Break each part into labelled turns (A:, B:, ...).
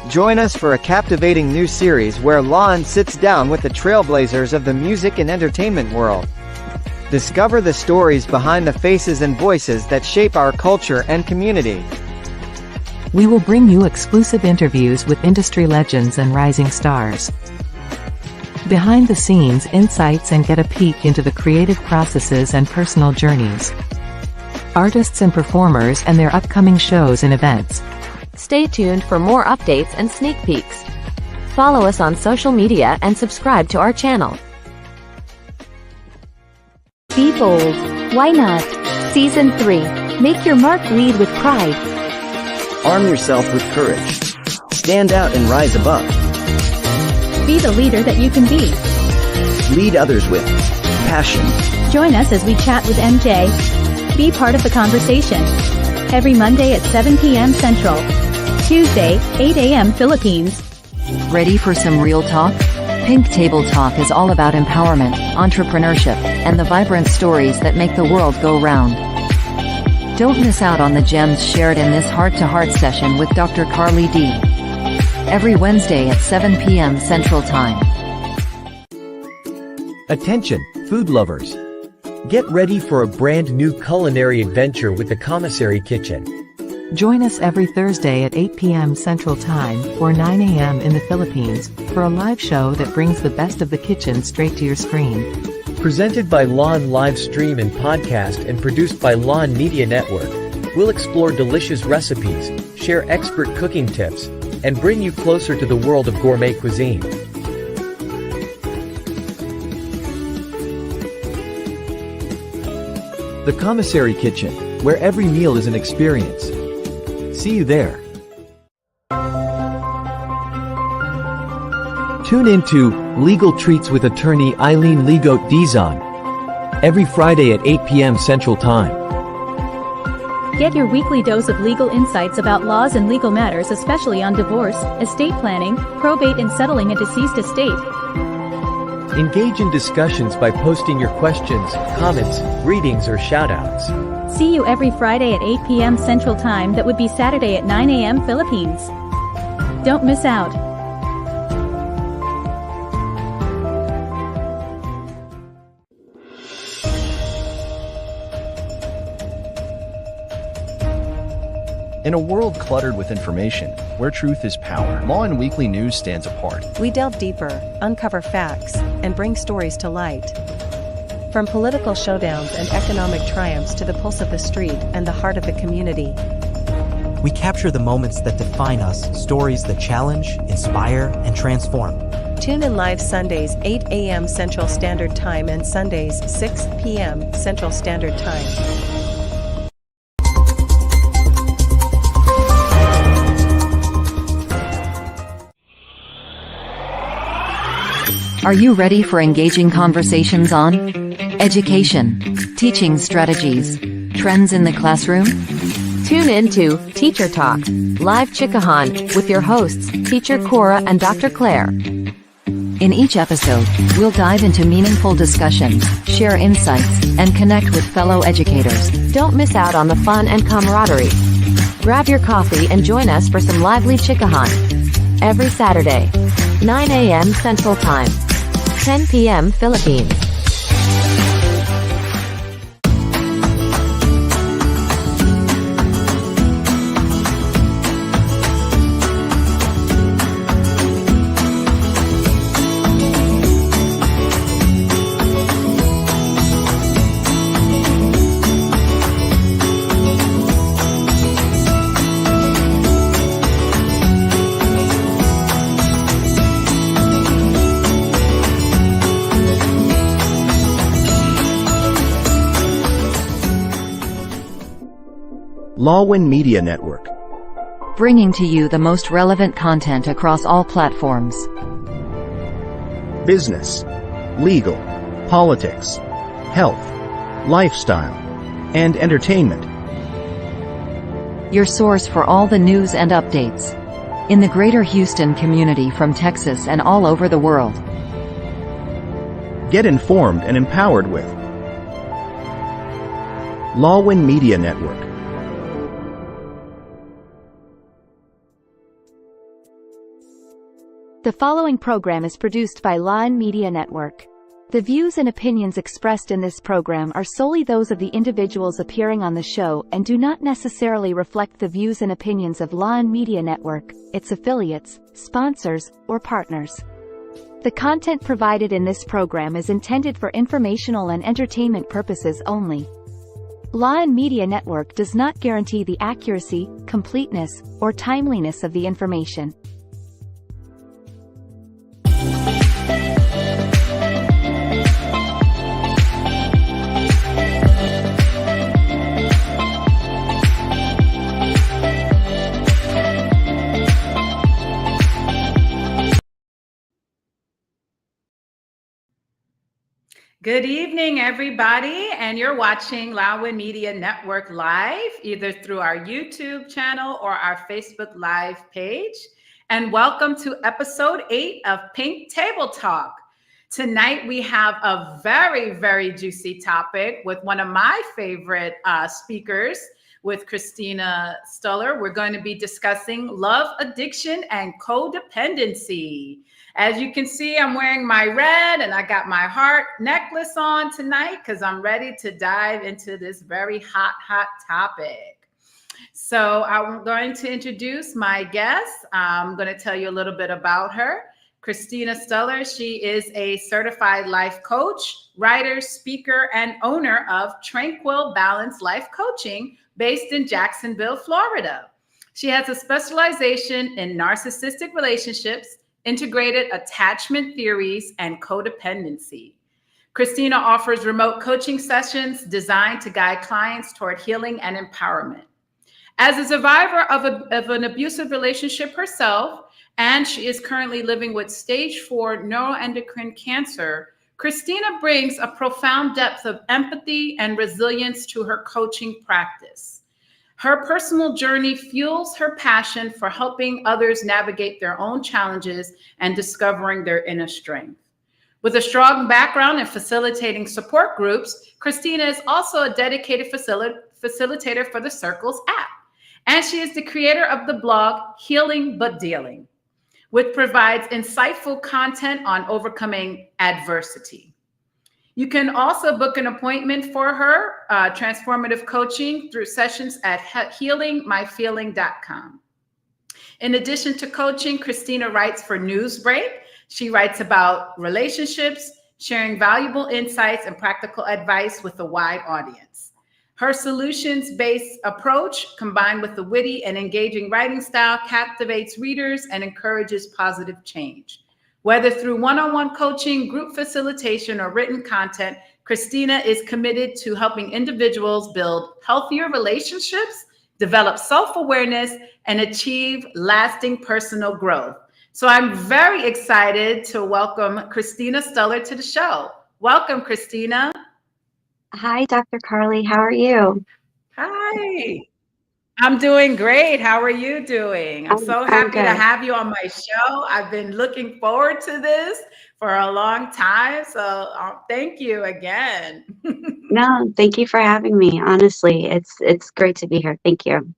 A: Join us for a captivating new series where Lawin sits down with the trailblazers of the music and entertainment world. Discover the stories behind the faces and voices that shape our culture and community.
B: We will bring you exclusive interviews with industry legends and rising stars. Behind-the-scenes insights and get a peek into the creative processes and personal journeys. Artists and performers and their upcoming shows and events.
C: Stay tuned for more updates and sneak peeks. Follow us on social media and subscribe to our channel.
D: Be bold. Why not? Season 3. Make your mark, lead with pride.
E: Arm yourself with courage. Stand out and rise above.
D: Be the leader that you can be.
E: Lead others with passion.
D: Join us as we chat with MJ. Be part of the conversation. Every Monday at 7 p.m. Central. Tuesday, 8 a.m. Philippines.
F: Ready for some real talk? Pink Table Talk is all about empowerment, entrepreneurship, and the vibrant stories that make the world go round. Don't miss out on the gems shared in this heart-to-heart session with Dr. 𝘾𝙤𝙧𝙩. Every Wednesday at 7 p.m. Central Time.
G: Attention, food lovers! Get ready for a brand new culinary adventure with the Commissary Kitchen.
B: Join us every Thursday at 8 p.m. Central Time, or 9 a.m. in the Philippines, for a live show that brings the best of the kitchen straight to your screen.
G: Presented by Lawin Live Stream and Podcast and produced by Lawin Media Network, we'll explore delicious recipes, share expert cooking tips, and bring you closer to the world of gourmet cuisine. The Commissary Kitchen, where every meal is an experience. See you there. Tune in to Legal Treats with attorney 𝘾𝙤𝙧𝙩 every Friday at 8 p.m. Central Time.
D: Get your weekly dose of legal insights about laws and legal matters, especially on divorce, estate planning, probate, and settling a deceased estate.
G: Engage in discussions by posting your questions, comments, greetings, or shoutouts.
D: See you every Friday at 8 p.m. Central Time. That would be Saturday at 9 a.m. Philippines. Don't miss out.
H: In a world cluttered with information, where truth is power, Lawin Weekly News stands apart.
I: We delve deeper, uncover facts, and bring stories to light. From political showdowns and economic triumphs to the pulse of the street and the heart of the community.
J: We capture the moments that define us, stories that challenge, inspire, and transform.
I: Tune in live Sundays 8 a.m. Central Standard Time and Sundays 6 p.m. Central Standard Time.
F: Are you ready for engaging conversations on education, teaching strategies, trends in the classroom?
C: Tune in to Teacher Talk, Live 𝘾𝙤𝙧𝙯 with your hosts, Teacher Cora and Dr. Claire.
F: In each episode, we'll dive into meaningful discussions, share insights, and connect with fellow educators.
C: Don't miss out on the fun and camaraderie. Grab your coffee and join us for some lively 𝘾𝙤𝙧𝙯. Every Saturday, 9 a.m. Central Time, 10 p.m. Philippines.
E: Lawin Media Network.
F: Bringing to you the most relevant content across all platforms.
E: Business, legal, politics, health, lifestyle, and entertainment.
F: Your source for all the news and updates in the greater Houston community, from Texas and all over the world.
E: Get informed and empowered with Lawin Media Network.
K: The following program is produced by Lawin Media Network. The views and opinions expressed in this program are solely those of the individuals appearing on the show and do not necessarily reflect the views and opinions of Lawin Media Network, its affiliates, sponsors, or partners. The content provided in this program is intended for informational and entertainment purposes only. Lawin Media Network does not guarantee the accuracy, completeness, or timeliness of the information.
L: Good evening, everybody, and you're watching Lawin Media Network live, either through our YouTube channel or our Facebook Live page. And welcome to episode 8 of Pink Table Talk. Tonight, we have a very, very juicy topic with one of my favorite speakers, with 𝙯●. We're going to be discussing love addiction and codependency. As you can see, I'm wearing my red and I got my heart necklace on tonight because I'm ready to dive into this very hot topic. So I'm going to introduce my guest. I'm going to tell you a little bit about her. 𝙯●. She is a certified life coach, writer, speaker, and owner of Tranquil Balance Life Coaching based in Jacksonville, Florida. She has a specialization in narcissistic relationships, integrated attachment theories, and codependency. 𝙯● offers remote coaching sessions designed to guide clients toward healing and empowerment. As a survivor of an abusive relationship herself, and she is currently living with stage 4 neuroendocrine cancer, 𝙯● brings a profound depth of empathy and resilience to her coaching practice. Her personal journey fuels her passion for helping others navigate their own challenges and discovering their inner strength. With a strong background in facilitating support groups, 𝙯● is also a dedicated facilitator for the Circles app. And she is the creator of the blog Healing But Dealing, which provides insightful content on overcoming adversity. You can also book an appointment for her transformative coaching through sessions at healingmyfeeling.com. In addition to coaching, 𝙯● writes for Newsbreak. She writes about relationships, sharing valuable insights and practical advice with a wide audience. Her solutions-based approach, combined with the witty and engaging writing style, captivates readers and encourages positive change. Whether through one-on-one coaching, group facilitation, or written content, 𝙯● is committed to helping individuals build healthier relationships, develop self-awareness, and achieve lasting personal growth. So I'm very excited to welcome 𝙯● to the show. Welcome, 𝙯●.
M: Hi, Dr. Carly. How are you?
L: Hi. I'm doing great. How are you doing? I'm so happy to have you on my show. I've been looking forward to this for a long time. So thank you again.
M: No, thank you for having me. Honestly, it's great to be here. Thank you.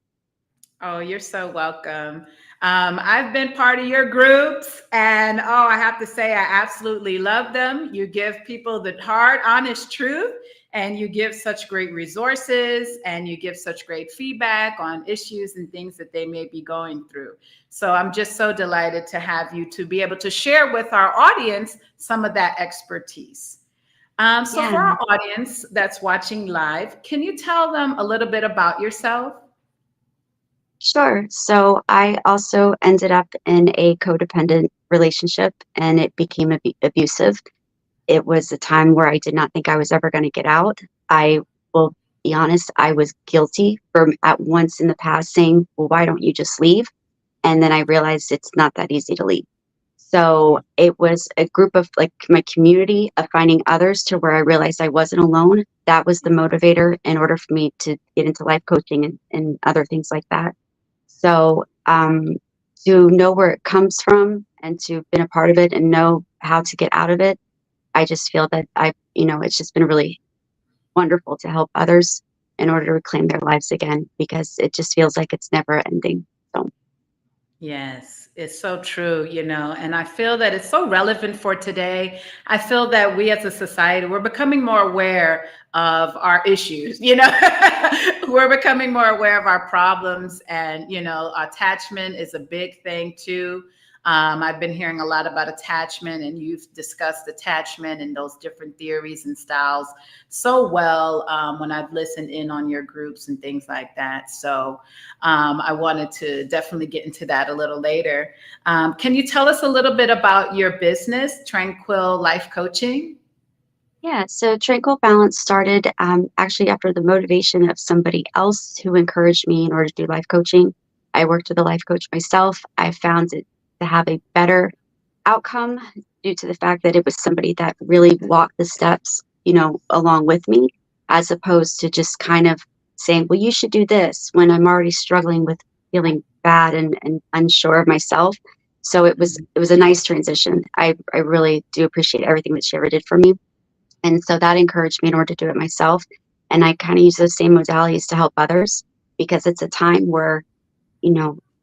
L: Oh, you're so welcome. I've been part of your groups, and I have to say, I absolutely love them. You give people the hard, honest truth, and you give such great resources, and you give such great feedback on issues and things that they may be going through. So I'm just so delighted to have you to be able to share with our audience some of that expertise. For our audience that's watching live, can you tell them a little bit about yourself?
M: Sure. So I also ended up in a codependent relationship, and it became abusive. It was a time where I did not think I was ever going to get out. I will be honest, I was guilty for at once in the past saying, well, why don't you just leave? And then I realized it's not that easy to leave. So it was a group of like my community of finding others to where I realized I wasn't alone. That was the motivator in order for me to get into life coaching and other things like that. So to know where it comes from and to been a part of it and know how to get out of it, I just feel that it's just been really wonderful to help others in order to reclaim their lives again, because it just feels like it's never ending. So.
L: Yes, it's so true, and I feel that it's so relevant for today. I feel that we as a society, we're becoming more aware of our issues, we're becoming more aware of our problems, and, attachment is a big thing too. I've been hearing a lot about attachment, and you've discussed attachment and those different theories and styles so well when I've listened in on your groups and things like that. So I wanted to definitely get into that a little later. Can you tell us a little bit about your business, Tranquil Life Coaching?
M: Yeah, so Tranquil Balance started actually after the motivation of somebody else who encouraged me in order to do life coaching. I worked with a life coach myself. I found it to have a better outcome due to the fact that it was somebody that really walked the steps, along with me, as opposed to just kind of saying, well, you should do this when I'm already struggling with feeling bad and unsure of myself. So it was a nice transition. I really do appreciate everything that she ever did for me. And so that encouraged me in order to do it myself. And I kind of use those same modalities to help others, because it's a time where,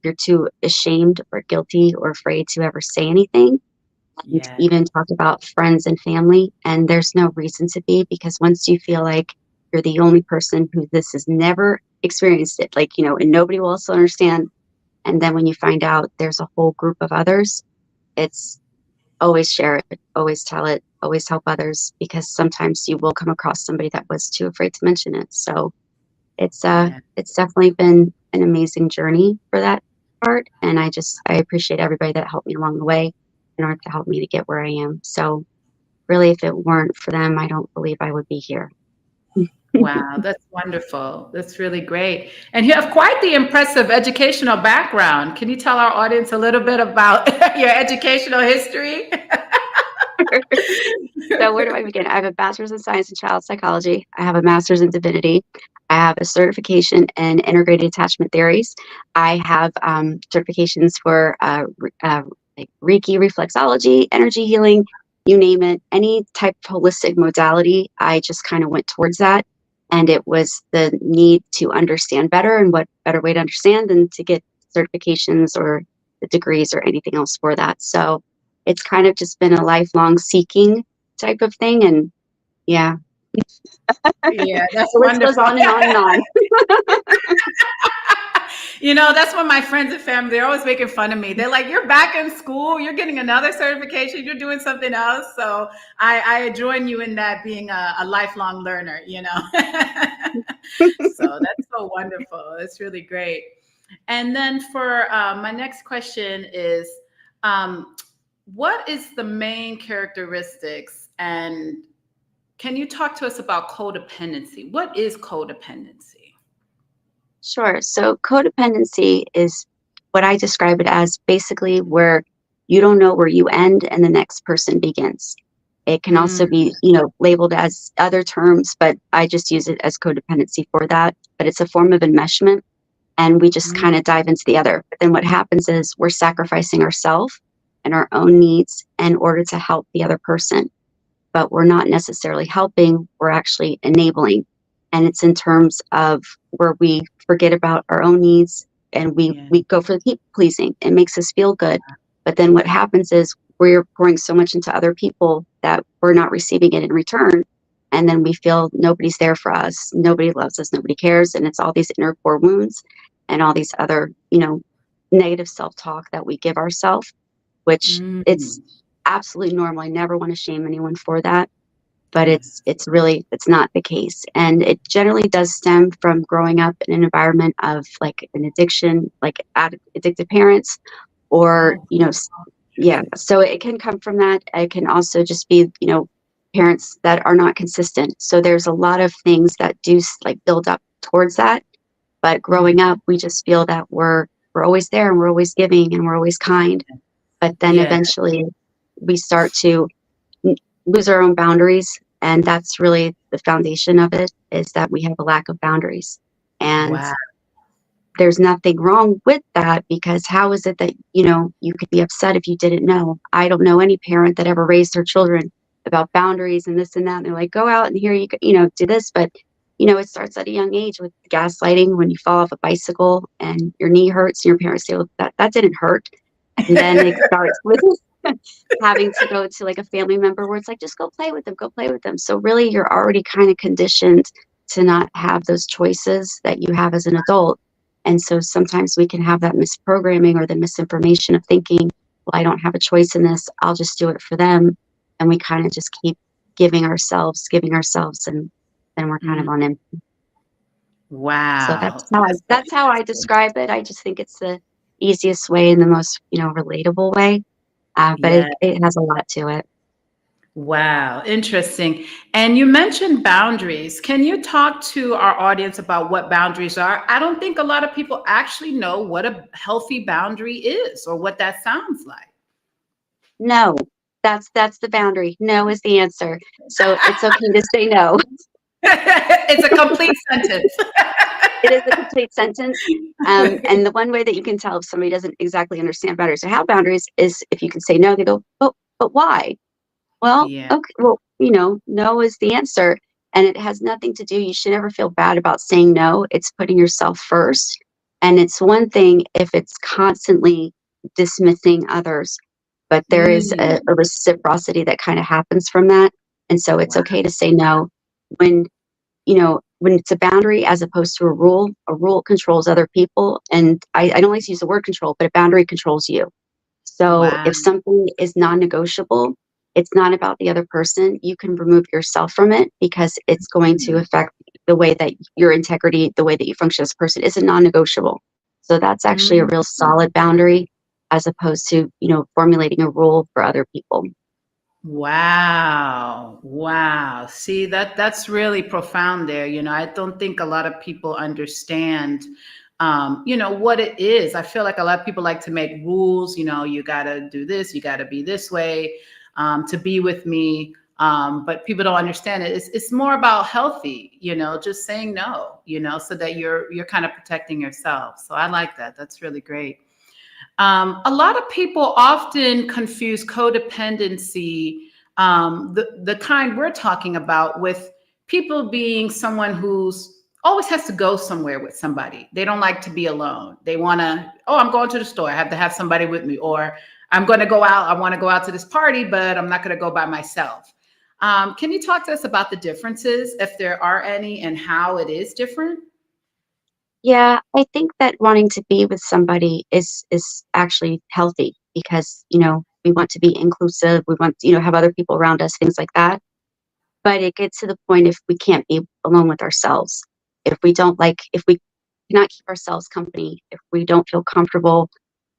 M: you're too ashamed or guilty or afraid to ever say anything, and even talk about friends and family. And there's no reason to be, because once you feel like you're the only person who this has never experienced it, and nobody will also understand. And then when you find out there's a whole group of others, it's always share it, always tell it, always help others, because sometimes you will come across somebody that was too afraid to mention it. So it's definitely been an amazing journey for that part. And I appreciate everybody that helped me along the way in order to help me to get where I am. So really, if it weren't for them, I don't believe I would be here.
L: Wow, that's wonderful. That's really great. And you have quite the impressive educational background. Can you tell our audience a little bit about your educational history?
M: So where do I begin? I have a bachelor's in science in child psychology. I have a master's in divinity. I have a certification in integrated attachment theories. I have certifications for like Reiki, reflexology, energy healing, you name it, any type of holistic modality. I just kind of went towards that. And it was the need to understand better, and what better way to understand than to get certifications or the degrees or anything else for that. So it's kind of just been a lifelong seeking type of thing. And yeah.
L: Yeah, that's wonderful.
M: Goes on and on and on.
L: That's when my friends and family, they're always making fun of me. They're like, you're back in school, you're getting another certification, you're doing something else. So I join you in that, being a lifelong learner, So that's so wonderful. It's really great. And then for my next question is, what is the main characteristics, and can you talk to us about codependency? What is codependency?
M: Sure. So codependency is what I describe it as, basically where you don't know where you end and the next person begins. It can also be, labeled as other terms, but I just use it as codependency for that. But it's a form of enmeshment, and we just kind of dive into the other. But then what happens is we're sacrificing ourselves and our own needs in order to help the other person. But we're not necessarily helping, we're actually enabling. And it's in terms of where we forget about our own needs, and we go for the people pleasing. It makes us feel good. But then what happens is we're pouring so much into other people that we're not receiving it in return. And then we feel nobody's there for us. Nobody loves us. Nobody cares. And it's all these inner core wounds and all these other, negative self-talk that we give ourselves, which it's absolutely normal. I never want to shame anyone for that. But it's not the case. And it generally does stem from growing up in an environment of like an addiction, like addicted parents, or, so it can come from that. It can also just be, parents that are not consistent. So there's a lot of things that do like build up towards that. But growing up, we just feel that we're always there, and we're always giving, and we're always kind. But then eventually we start to lose our own boundaries. And that's really the foundation of it, is that we have a lack of boundaries. And there's nothing wrong with that, because how is it that, you could be upset if you didn't know? I don't know any parent that ever raised their children about boundaries and this and that. And they're like, go out and here you do this. But it starts at a young age with gaslighting when you fall off a bicycle and your knee hurts and your parents say, well, that didn't hurt. And then it starts with having to go to like a family member where it's like, just go play with them, go play with them. So really you're already kind of conditioned to not have those choices that you have as an adult. And so sometimes we can have that misprogramming or the misinformation of thinking, well, I don't have a choice in this. I'll just do it for them. And we kind of just keep giving ourselves, and then we're kind of on empty.
L: Wow.
M: So that's how I describe it. I just think it's the easiest way and the most, relatable way. But it has a lot to it.
L: Wow, interesting. And you mentioned boundaries. Can you talk to our audience about what boundaries are? I don't think a lot of people actually know what a healthy boundary is or what that sounds like.
M: No, that's the boundary. No is the answer. So it's okay to say no.
L: It's a complete sentence.
M: It is a complete sentence. And the one way that you can tell if somebody doesn't exactly understand boundaries or have boundaries is if you can say no, they go, oh, but why? Well, okay, well, no is the answer. And it has nothing to do, you should never feel bad about saying no. It's putting yourself first. And it's one thing if it's constantly dismissing others, but there is a reciprocity that kind of happens from that. And so it's okay to say no when it's a boundary as opposed to a rule controls other people. And I don't like to use the word control, but a boundary controls you. So if something is non-negotiable, it's not about the other person. You can remove yourself from it because it's going to affect the way that your integrity, the way that you function as a person is a non-negotiable. So that's actually a real solid boundary as opposed to, formulating a rule for other people.
L: Wow. Wow. See, that's really profound there. I don't think a lot of people understand, what it is. I feel like a lot of people like to make rules, you got to do this, you got to be this way, to be with me. But people don't understand it. It's more about healthy, just saying no, so that you're kind of protecting yourself. So I like that. That's really great. A lot of people often confuse codependency, the kind we're talking about, with people being someone who's always has to go somewhere with somebody. They don't like to be alone. They want to, I'm going to the store. I have to have somebody with me, or I'm going to go out. I want to go out to this party, but I'm not going to go by myself. Can you talk to us about the differences, if there are any, and how it is different?
M: Yeah, I think that wanting to be with somebody is actually healthy because, we want to be inclusive. We want to, have other people around us, things like that. But it gets to the point if we can't be alone with ourselves, if we cannot keep ourselves company, if we don't feel comfortable,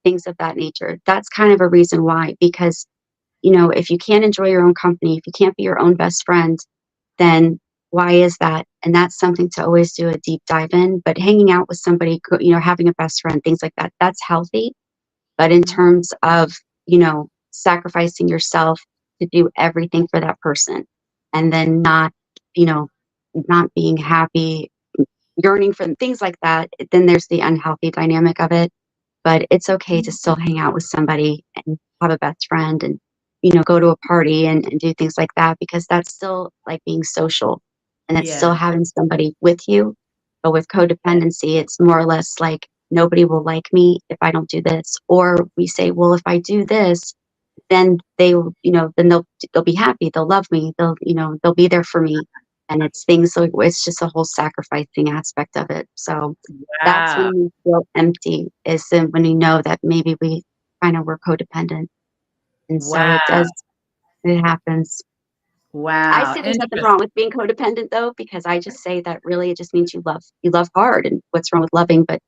M: things of that nature, that's kind of a reason why. Because, if you can't enjoy your own company, if you can't be your own best friend, then why is that? And that's something to always do a deep dive in. But hanging out with somebody, having a best friend, things like that, that's healthy. But in terms of, sacrificing yourself to do everything for that person and then not being happy, yearning for them, things like that, then there's the unhealthy dynamic of it. But it's okay to still hang out with somebody and have a best friend and, go to a party and do things like that, because that's still like being social. And it's still having somebody with you. But with codependency, it's more or less like nobody will like me if I don't do this. Or we say, well, if I do this, then then they'll be happy. They'll love me. They'll be there for me. And it's things like, it's just a whole sacrificing aspect of it. So that's when we feel empty, is when we know that maybe we kind of were codependent. And so it happens.
L: Wow.
M: I say there's nothing wrong with being codependent though, because I just say that really it just means you love hard, and what's wrong with loving, but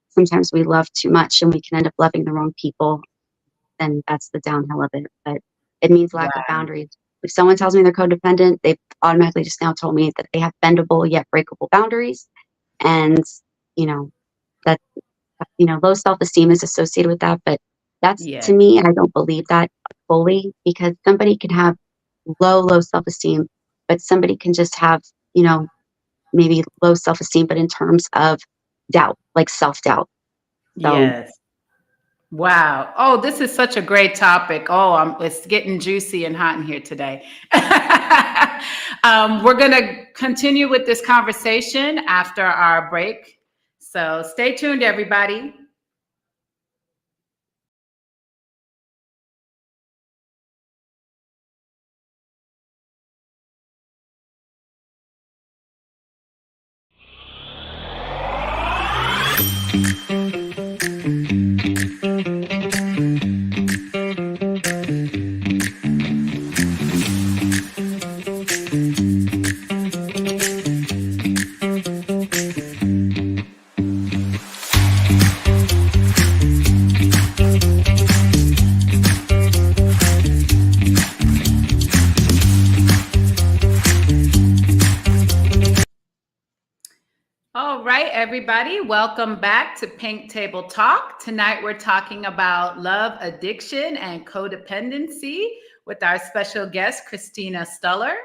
M: sometimes we love too much and we can end up loving the wrong people. And that's the downhill of it. But it means lack of boundaries. If someone tells me they're codependent, they've automatically just now told me that they have bendable yet breakable boundaries. And, that, low self-esteem is associated with that. But that's, to me, I don't believe that fully, because somebody can have low self-esteem, but somebody can just have, maybe low self-esteem, but in terms of doubt, like self-doubt. So,
L: yes. Wow. Oh, this is such a great topic. Oh, it's getting juicy and hot in here today. We're going to continue with this conversation after our break. So stay tuned, everybody. All right, everybody, welcome back to Pink Table Talk. Tonight, we're talking about love addiction and codependency with our special guest, Christina Stuller.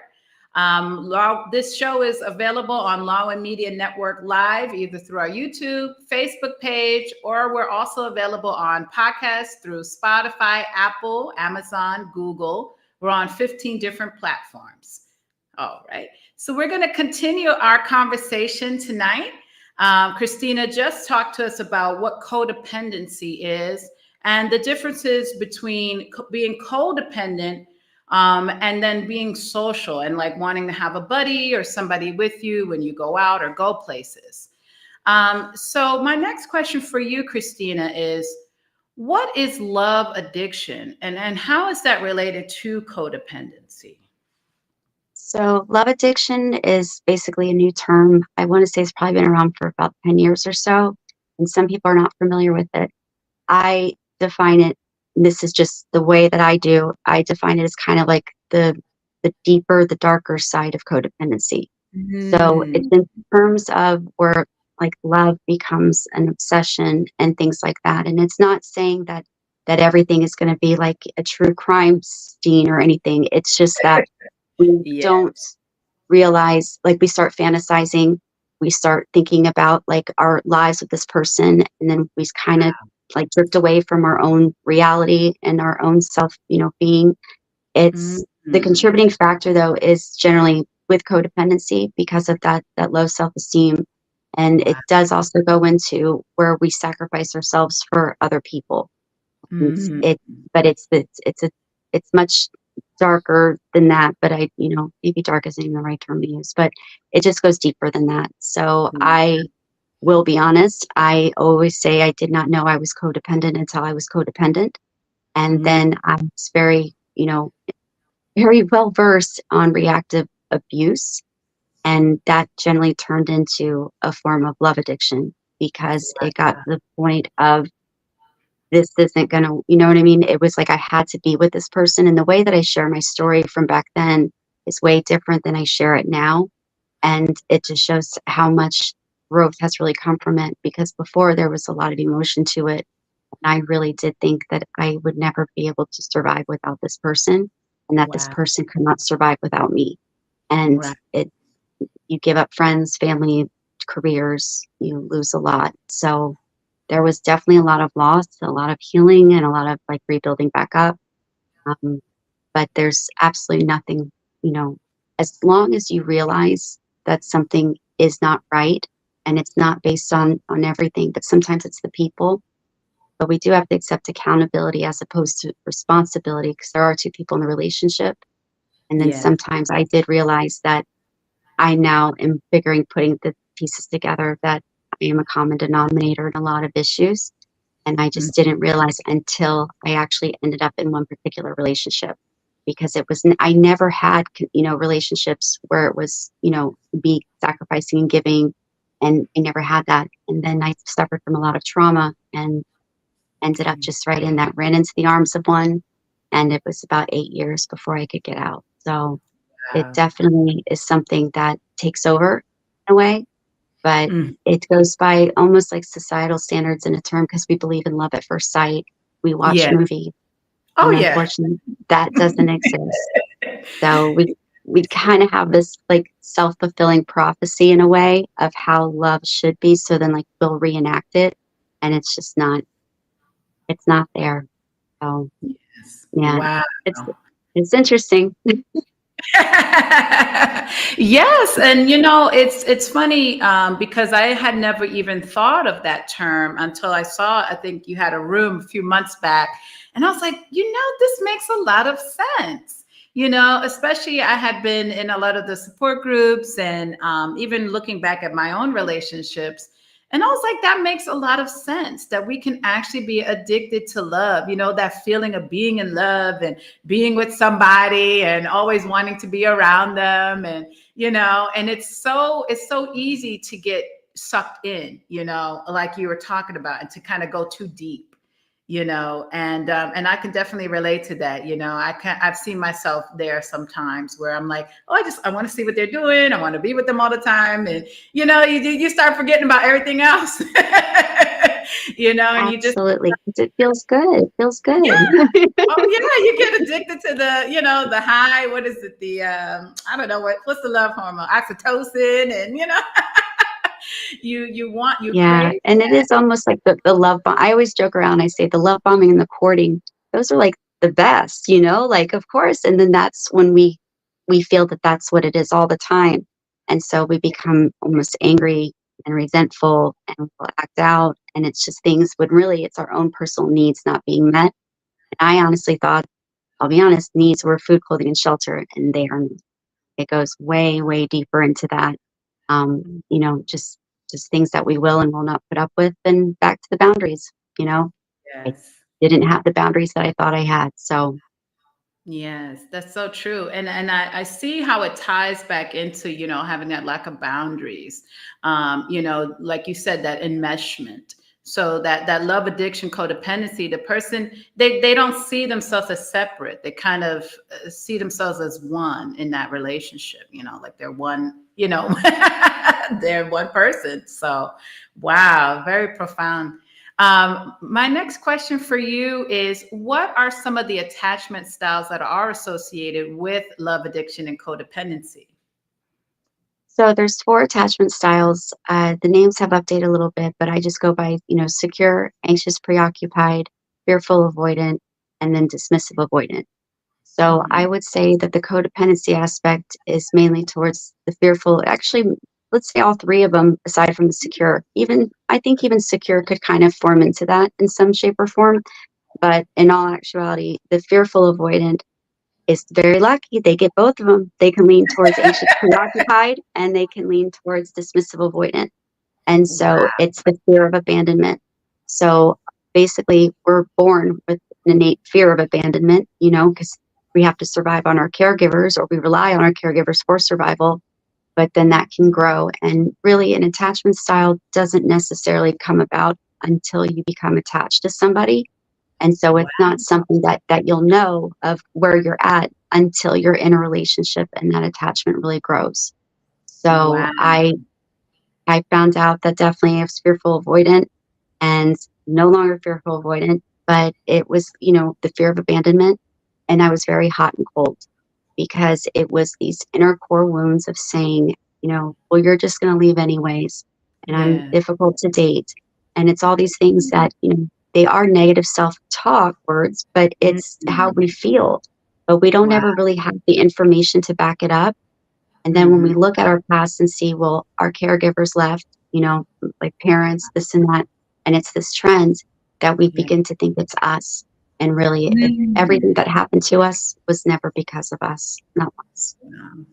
L: This show is available on Lawin Media Network Live, either through our YouTube, Facebook page, or we're also available on podcasts through Spotify, Apple, Amazon, Google. We're on 15 different platforms. All right. So we're going to continue our conversation tonight. Christina just talked to us about what codependency is and the differences between being codependent and then being social and like wanting to have a buddy or somebody with you when you go out or go places. So my next question for you, Christina, is what is love addiction and how is that related to codependency?
M: So love addiction is basically a new term. I want to say it's probably been around for about 10 years or so, and some people are not familiar with it. I define it, and this is just the way that I do, I define it as kind of like the deeper, the darker side of codependency. So it's in terms of where like love becomes an obsession and things like that. And it's not saying that everything is going to be like a true crime scene or anything. It's just that we don't realize, like we start fantasizing, we start thinking about like our lives with this person, and then we kind of like drift away from our own reality and our own self, being. It's the contributing factor though is generally with codependency because of that low self-esteem. And it does also go into where we sacrifice ourselves for other people. But it's much darker than that, but maybe dark isn't even the right term to use, but it just goes deeper than that. So I will be honest, I always say I did not know I was codependent until I was codependent. And then I was very, very well versed on reactive abuse. And that generally turned into a form of love addiction because it got to the point of this isn't going to, you know what I mean? It was like I had to be with this person. And the way that I share my story from back then is way different than I share it now. And it just shows how much growth has really come from it, because before there was a lot of emotion to it. And I really did think that I would never be able to survive without this person, and that this person could not survive without me. And you give up friends, family, careers, you lose a lot. So there was definitely a lot of loss, a lot of healing, and a lot of like rebuilding back up. But there's absolutely nothing, as long as you realize that something is not right, and it's not based on everything, but sometimes it's the people. But we do have to accept accountability as opposed to responsibility, because there are two people in the relationship. And then sometimes I did realize that I now am putting the pieces together, that I am a common denominator in a lot of issues. And I just didn't realize until I actually ended up in one particular relationship, because I never had, relationships where it was, me sacrificing and giving, and I never had that. And then I suffered from a lot of trauma and ended up just right in that, ran into the arms of one. And it was about 8 years before I could get out. So it definitely is something that takes over in a way, but it goes by almost like societal standards in a term, because we believe in love at first sight. We watch movies. Unfortunately, that doesn't exist. So we kind of have this like self-fulfilling prophecy in a way of how love should be. So then like we'll reenact it, and it's just not, it's not there. So yeah, it's interesting.
L: Yes, and you know, it's funny because I had never even thought of that term until I saw. I think you had a room a few months back, and I was like, you know, this makes a lot of sense. You know, especially I had been in a lot of the support groups, and even looking back at my own relationships. And I was like, that makes a lot of sense that we can actually be addicted to love, you know, that feeling of being in love and being with somebody and always wanting to be around them. And, you know, and it's so easy to get sucked in, you know, like you were talking about, and to kind of go too deep, you know, and I can definitely relate to that. You know, I've seen myself there sometimes where I'm like, oh, I want to see what they're doing. I want to be with them all the time. And, you know, you start forgetting about everything else, you know, and
M: Absolutely. 'Cause it feels good. It feels good.
L: yeah. Oh yeah, you get addicted to the, you know, the high, what is it? The, I don't know, what's the love hormone? Oxytocin, and, you know, you
M: Yeah,
L: crave
M: and it
L: that.
M: is almost like the love bomb. I always joke around. I say the love bombing and the courting, those are like the best, you know, like of course. And then that's when we feel that that's what it is all the time. And so we become almost angry and resentful and we'll act out. And it's just things when really it's our own personal needs not being met. And I honestly thought, I'll be honest, needs were food, clothing, and shelter, and they are it goes way, way deeper into that. You know, just things that we will and will not put up with, and back to the boundaries, you know. I
L: Yes.
M: didn't have the boundaries that I thought I had. So
L: Yes, that's so true. And I see how it ties back into, you know, having that lack of boundaries. You know, like you said, that enmeshment. So that love addiction, codependency, the person, they don't see themselves as separate. They kind of see themselves as one in that relationship, you know, like they're one, you know, they're one person. So wow, very profound. My next question for you is, what are some of the attachment styles that are associated with love addiction and codependency?
M: so there's four attachment styles. The names have updated a little bit, but I just go by, you know, secure, anxious, preoccupied, fearful, avoidant, and then dismissive, avoidant. So
L: Mhm.
M: I would say that the codependency aspect is mainly towards the fearful. Actually, let's say all three of them, aside from the secure. Even I think even secure could kind of form into that in some shape or form. But in all actuality, the fearful avoidant is very lucky. They get both of them. They can lean towards anxious preoccupied and they can lean towards dismissive avoidant. And so
L: Wow.
M: it's the fear of abandonment. So basically, we're born with an innate fear of abandonment, you know, because we have to survive on our caregivers or we rely on our caregivers for survival. But then that can grow. And really, an attachment style doesn't necessarily come about until you become attached to somebody. And so it's not something that you'll know of where you're at until you're in a relationship and that attachment really grows. So
L: Wow.
M: I found out that definitely I was fearful avoidant and no longer fearful avoidant, but it was, you know, the fear of abandonment. And I was very hot and cold because it was these inner core wounds of saying, you know, well, you're just going to leave anyways. And I'm
L: Yeah.
M: difficult to date. And it's all these things that, you know, they are negative self talk words, but it's how
L: Mhm.
M: we feel. But we don't
L: Wow.
M: ever really have the information to back it up. And then when we
L: Mhm.
M: look at our past and see, well, our caregivers left, you know, like parents, this and that, and it's this trend that we
L: Yeah.
M: begin to think it's us. And really, everything
L: Mm.
M: that happened to us was never because of us, not once.
L: Wow.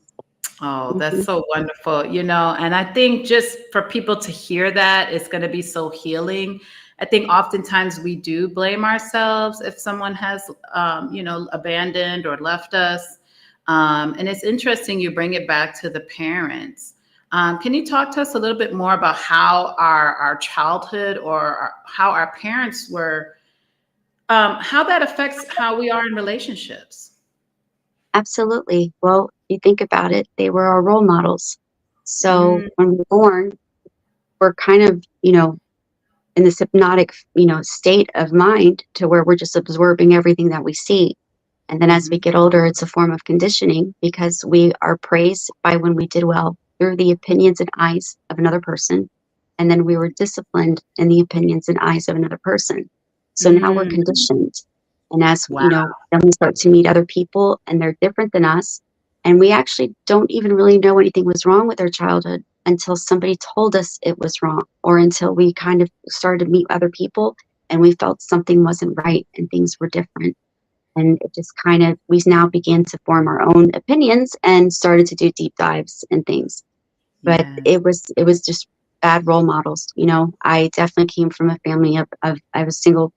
L: Oh, that's
M: Mhm.
L: so wonderful. You know, and I think just for people to hear that, it's going to be so healing. I think oftentimes we do blame ourselves if someone has, you know, abandoned or left us. And it's interesting you bring it back to the parents. Can you talk to us a little bit more about how our childhood or how our parents were, how that affects how we are in relationships?
M: Absolutely. Well, you think about it, they were our role models. So
L: Mm,
M: when we're born, we're kind of, you know, in this hypnotic, you know, state of mind to where we're just absorbing everything that we see. And then as we
L: mhm.
M: get older, it's a form of conditioning because we are praised by when we did well through the opinions and eyes of another person. And then we were disciplined in the opinions and eyes of another person. So now we're
L: Mm,
M: conditioned. And as,
L: wow.
M: you know, then we start to meet other people and they're different than us. And we actually don't even really know anything was wrong with our childhood until somebody told us it was wrong, or until we kind of started to meet other people and we felt something wasn't right and things were different. And it just kind of, we now began to form our own opinions and started to do deep dives and things. But it was just bad role models. You know, I definitely came from a family of I was single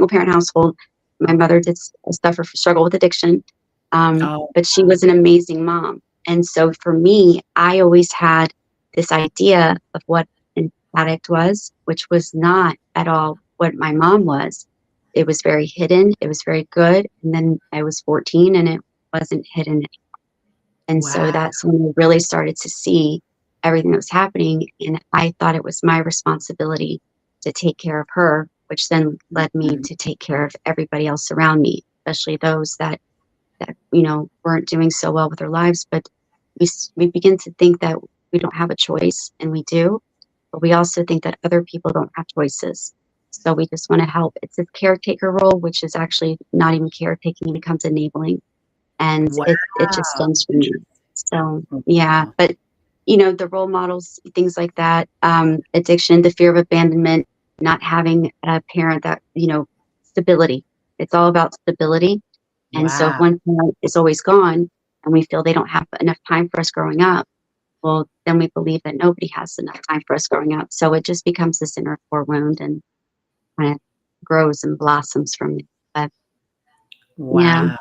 M: parent household. My mother did struggle with addiction. But she was an amazing mom. And so for me, I always had this idea of what an addict was, which was not at all what my mom was. It was very hidden. It was very good. And then I was 14 and it wasn't hidden anymore. And so that's when I really started to see everything that was happening. And I thought it was my responsibility to take care of her, which then led me to take care of everybody else around me, especially those that you know, weren't doing so well with their lives. But we begin to think that we don't have a choice, and we do, but we also think that other people don't have choices. So we just want to help. It's a caretaker role, which is actually not even caretaking, it becomes enabling. And it just stems from me. So yeah, but you know, the role models, things like that, addiction, the fear of abandonment, not having a parent that, you know, stability. It's all about stability. And so if one parent is always gone and we feel they don't have enough time for us growing up, well, then we believe that nobody has enough time for us growing up. So it just becomes this inner core wound and kind of grows and blossoms from it. But yeah,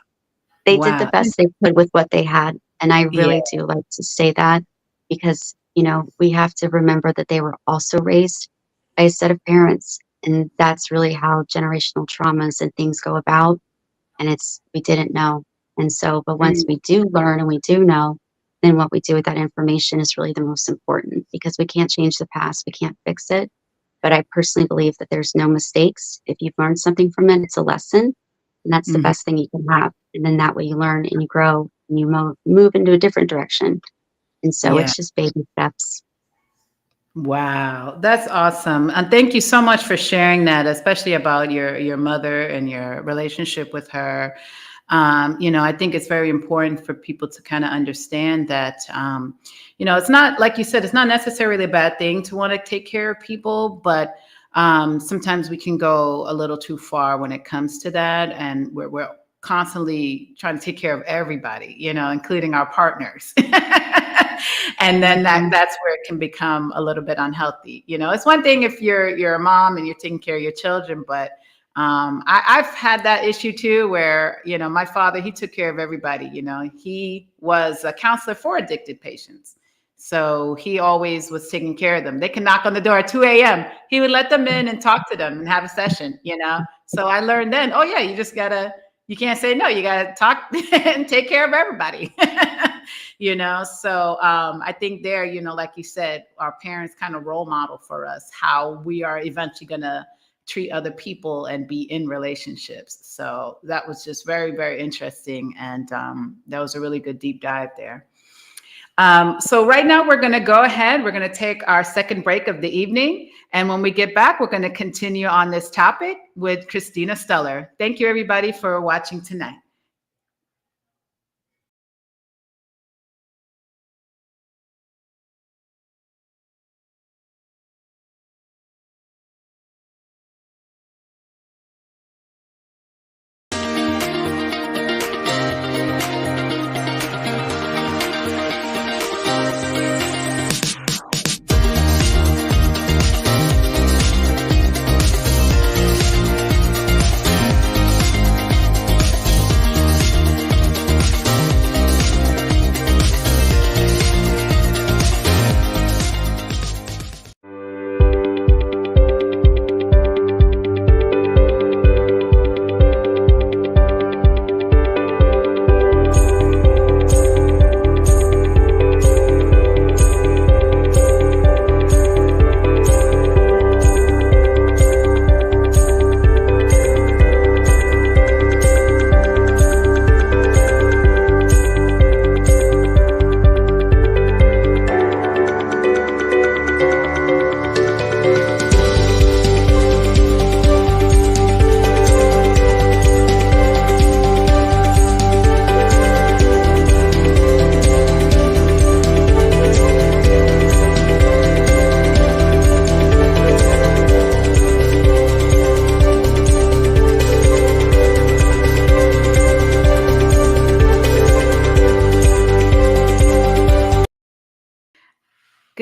M: they did the best they could with what they had. And I really do like to say that, because, you know, we have to remember that they were also raised by a set of parents. And that's really how generational traumas and things go about. And we didn't know. And so, but once we do learn and we do know, then what we do with that information is really the most important, because we can't change the past. We can't fix it. But I personally believe that there's no mistakes. If you've learned something from it, it's a lesson. And that's the best thing you can have. And then that way you learn and you grow and you move into a different direction. And so it's just baby steps.
L: Wow, that's awesome. And thank you so much for sharing that, especially about your mother and your relationship with her. You know, I think it's very important for people to kind of understand that, you know, it's not, like you said, it's not necessarily a bad thing to want to take care of people, but sometimes we can go a little too far when it comes to that. And we're constantly trying to take care of everybody, you know, including our partners. And then that's where it can become a little bit unhealthy. You know, it's one thing if you're a mom and you're taking care of your children, but I've had that issue too, where, you know, my father, he took care of everybody. You know, he was a counselor for addicted patients. So he always was taking care of them. They can knock on the door at 2 a.m. He would let them in and talk to them and have a session, you know? So I learned then, oh yeah, you can't say no, you gotta talk and take care of everybody. You know, so I think there, you know, like you said, our parents kind of role model for us how we are eventually gonna treat other people and be in relationships. So that was just very, very interesting. And that was a really good deep dive there. So right now we're going to go ahead. We're going to take our second break of the evening. And when we get back, we're going to continue on this topic with Christina Steller. Thank you, everybody, for watching tonight.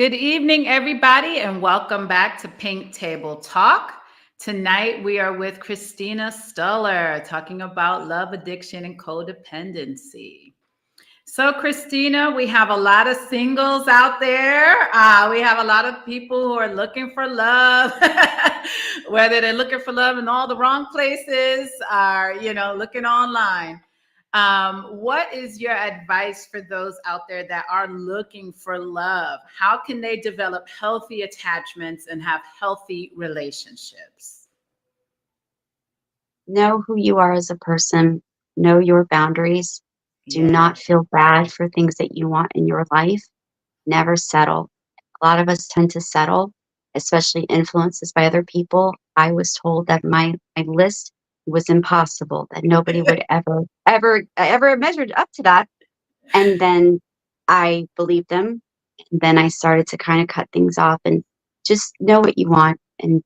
L: Good evening, everybody, and welcome back to Pink Table Talk. Tonight, we are with Christina Stuller talking about love addiction and codependency. So, Christina, we have a lot of singles out there. We have a lot of people who are looking for love, whether they're looking for love in all the wrong places or, looking online. What is your advice for those out there that are looking for love? How can they develop healthy attachments and have healthy relationships?
M: Know who you are as a person. Know your boundaries. Do not feel bad for things that you want in your life. Never settle. A lot of us tend to settle, especially influences by other people. I was told that my list was impossible, that nobody would ever measured up to that. And then I believed them. And then I started to kind of cut things off and just know what you want and,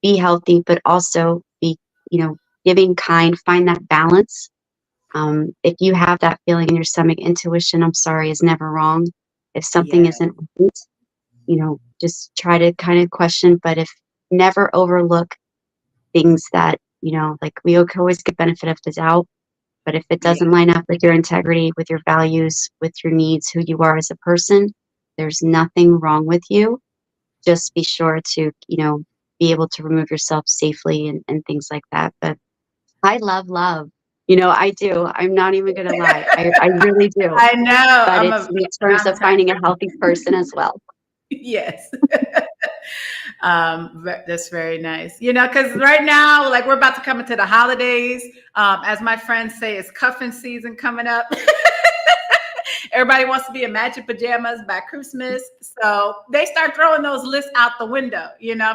M: be healthy, but also be, giving, kind, find that balance. If you have that feeling in your stomach, intuition, I'm sorry, is never wrong. If something isn't right, just try to kind of question, but if never overlook things that, like we always get benefit of the doubt, but if it doesn't line up with your integrity, with your values, with your needs, who you are as a person, there's nothing wrong with you. Just be sure to, be able to remove yourself safely and things like that. But I love love. I do. I'm not even going to lie. I really do.
L: I know.
M: But it's in terms of finding a healthy person as well.
L: Yes. That's very nice. Because right now, like we're about to come into the holidays. As my friends say, it's cuffing season coming up. Everybody wants to be in matching pajamas by Christmas. So they start throwing those lists out the window.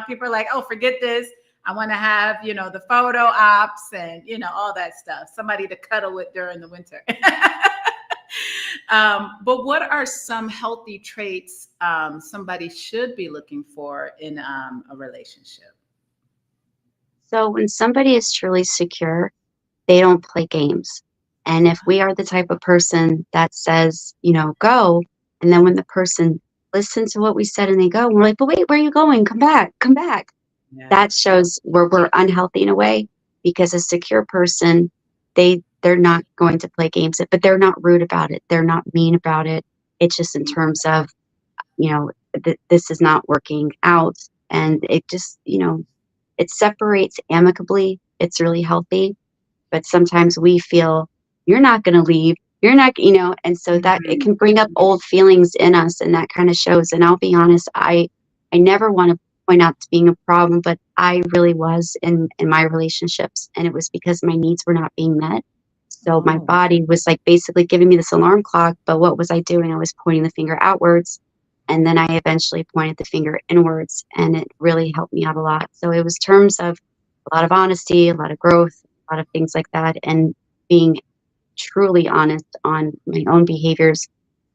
L: People are like, oh, forget this. I want to have, the photo ops and, all that stuff. Somebody to cuddle with during the winter. But what are some healthy traits somebody should be looking for in a relationship?
M: So when somebody is truly secure, they don't play games. And if we are the type of person that says, go, and then when the person listens to what we said and they go, we're like, but wait, where are you going? Come back, come back. Yeah. That shows where we're unhealthy in a way, because a secure person, they're not going to play games, but they're not rude about it. They're not mean about it. It's just in terms of, this is not working out. And it just, it separates amicably. It's really healthy. But sometimes we feel you're not going to leave. You're not, and so that it can bring up old feelings in us, and that kind of shows. And I'll be honest, I never want to point out to being a problem, but I really was in my relationships, and it was because my needs were not being met. So my body was like basically giving me this alarm clock, but what was I doing? I was pointing the finger outwards, and then I eventually pointed the finger inwards, and it really helped me out a lot. So it was terms of a lot of honesty, a lot of growth, a lot of things like that, and being truly honest on my own behaviors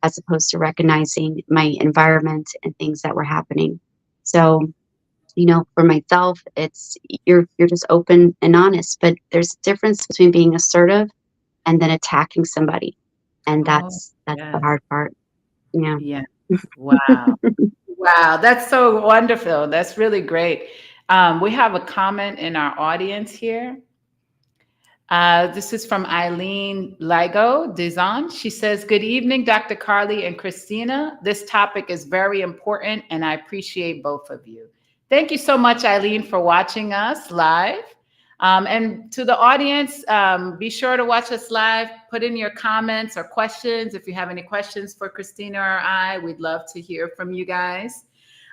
M: as opposed to recognizing my environment and things that were happening. So, for myself, it's you're just open and honest, but there's a difference between being assertive and then attacking somebody. And that's the hard part.
L: Yeah. Wow. Wow. That's so wonderful. That's really great. We have a comment in our audience here. This is from Eileen Ligo Dizon. She says, good evening, Dr. Carly and Christina. This topic is very important, and I appreciate both of you. Thank you so much, Eileen, for watching us live. And to the audience, be sure to watch us live. Put in your comments or questions. If you have any questions for Christina or I, we'd love to hear from you guys.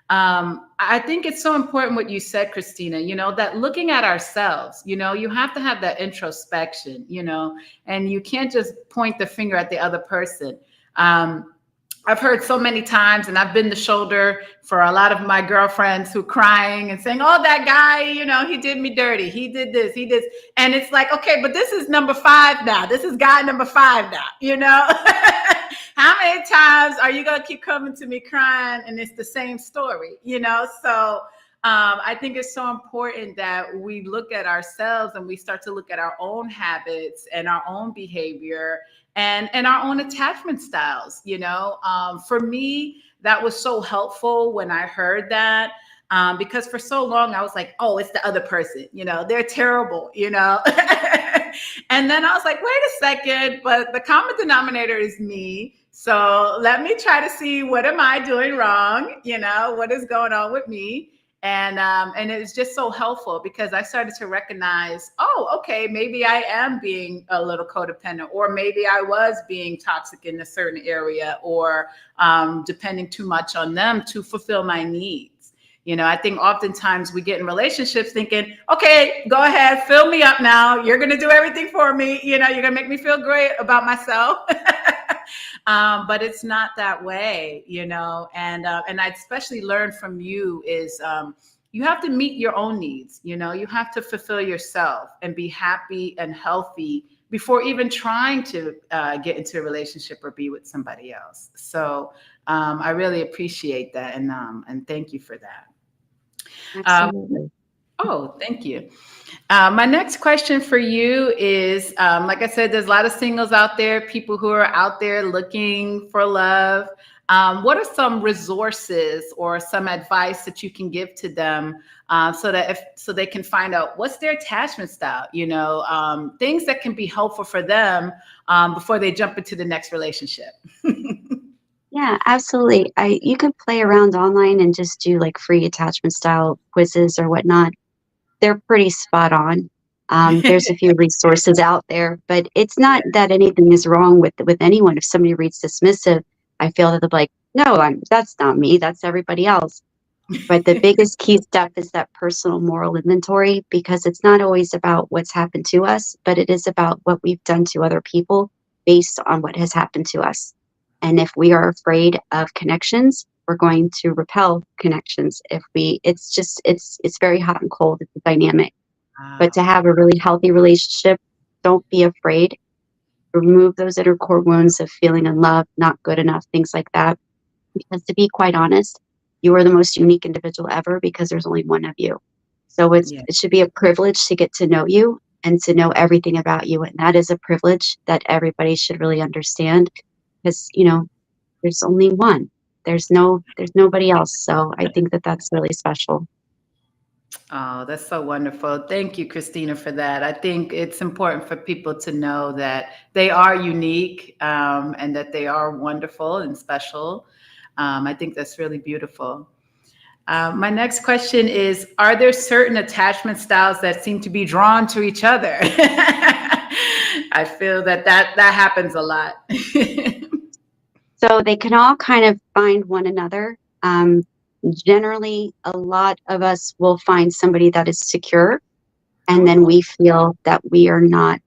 L: I think it's so important what you said, Christina, that looking at ourselves, you have to have that introspection, and you can't just point the finger at the other person. I've heard so many times, and I've been the shoulder for a lot of my girlfriends who crying and saying, oh, that guy, he did me dirty. He did this, he did. And it's like, okay, but this is number 5 now. This is guy number 5 now, How many times are you going to keep coming to me crying and it's the same story, So I think it's so important that we look at ourselves and we start to look at our own habits and our own behavior and our own attachment styles. For me, that was so helpful when I heard that. Because for so long I was like, oh, it's the other person, they're terrible, And then I was like, wait a second, but the common denominator is me. So let me try to see, what am I doing wrong? What is going on with me? And it's just so helpful because I started to recognize, oh, okay, maybe I am being a little codependent, or maybe I was being toxic in a certain area, or depending too much on them to fulfill my needs. I think oftentimes we get in relationships thinking, okay, go ahead, fill me up now. You're going to do everything for me. You're going to make me feel great about myself. But it's not that way, and I especially learned from you is you have to meet your own needs. You have to fulfill yourself and be happy and healthy before even trying to get into a relationship or be with somebody else. So I really appreciate that. And thank you for that.
M: Absolutely.
L: Oh, thank you. My next question for you is, like I said, there's a lot of singles out there, people who are out there looking for love. What are some resources or some advice that you can give to them so they can find out what's their attachment style, things that can be helpful for them before they jump into the next relationship?
M: Yeah, absolutely. You can play around online and just do like free attachment style quizzes or whatnot. They're pretty spot on. There's a few resources out there, but it's not that anything is wrong with anyone. If somebody reads dismissive, I feel that they're like, no, that's not me. That's everybody else. But the biggest key step is that personal moral inventory, because it's not always about what's happened to us, but it is about what we've done to other people based on what has happened to us. And if we are afraid of connections, we're going to repel connections. It's very hot and cold. It's a dynamic. Wow. But to have a really healthy relationship, don't be afraid. Remove those inner core wounds of feeling unloved, not good enough, things like that. Because to be quite honest, you are the most unique individual ever because there's only one of you. So it should be a privilege to get to know you and to know everything about you. And that is a privilege that everybody should really understand. Because, there's only one. There's nobody else. So I think that that's really special.
L: Oh, that's so wonderful. Thank you, Christina, for that. I think it's important for people to know that they are unique and that they are wonderful and special. I think that's really beautiful. My next question is, are there certain attachment styles that seem to be drawn to each other? I feel that happens a lot.
M: So they can all kind of find one another. Generally, a lot of us will find somebody that is secure, and then we feel that we are not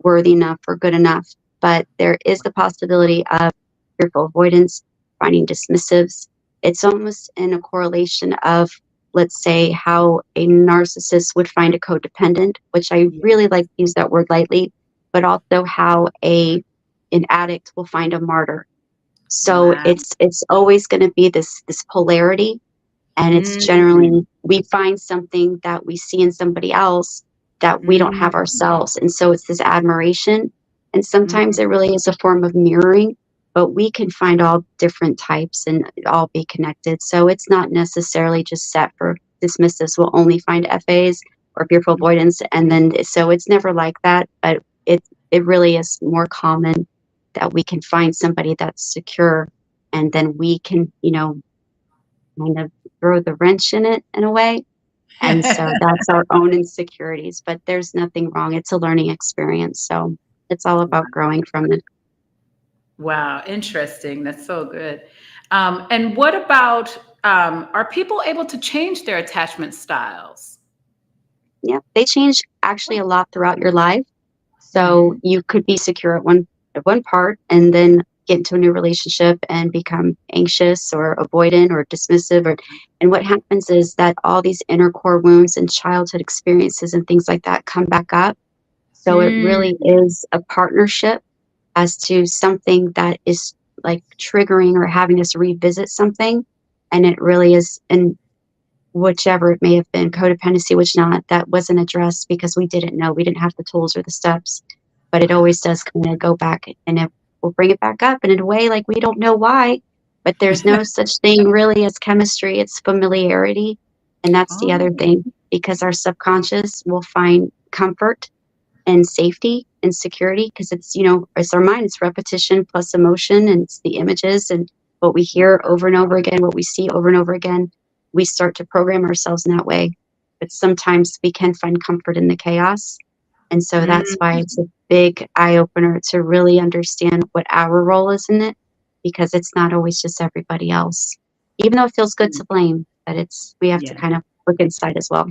M: worthy enough or good enough. But there is the possibility of fearful avoidance, finding dismissives. It's almost in a correlation of, let's say, how a narcissist would find a codependent, which I really like to use that word lightly, but also how an addict will find a martyr. So wow. It's always going to be this polarity, and it's generally we find something that we see in somebody else that we don't have ourselves, and so it's this admiration, and sometimes it really is a form of mirroring, but we can find all different types and all be connected. So it's not necessarily just set for dismissives will only find FAs or fearful avoidance, and then so it's never like that, but it really is more common that we can find somebody that's secure, and then we can, kind of throw the wrench in it in a way. And so that's our own insecurities, but there's nothing wrong. It's a learning experience. So it's all about growing from it.
L: Wow. Interesting. That's so good. And what about, are people able to change their attachment styles?
M: Yeah, they change actually a lot throughout your life. So you could be secure at one part and then get into a new relationship and become anxious or avoidant or dismissive, and what happens is that all these inner core wounds and childhood experiences and things like that come back up. So it really is a partnership as to something that is like triggering or having us revisit something, and it really is, and whichever it may have been, codependency, which not, that wasn't addressed because we didn't know, we didn't have the tools or the steps. But it always does kind of go back, and it will bring it back up. And in a way, like, we don't know why, But there's no such thing really as chemistry. It's familiarity. And that's the other thing, because our subconscious will find comfort and safety and security, because it's, it's our mind, it's repetition plus emotion, and it's the images and what we hear over and over again, what we see over and over again. We start to program ourselves in that way. But sometimes we can find comfort in the chaos. And so that's why it's a big eye opener to really understand what our role is in it, because it's not always just everybody else, even though it feels good to blame, but we have to kind of look inside as well.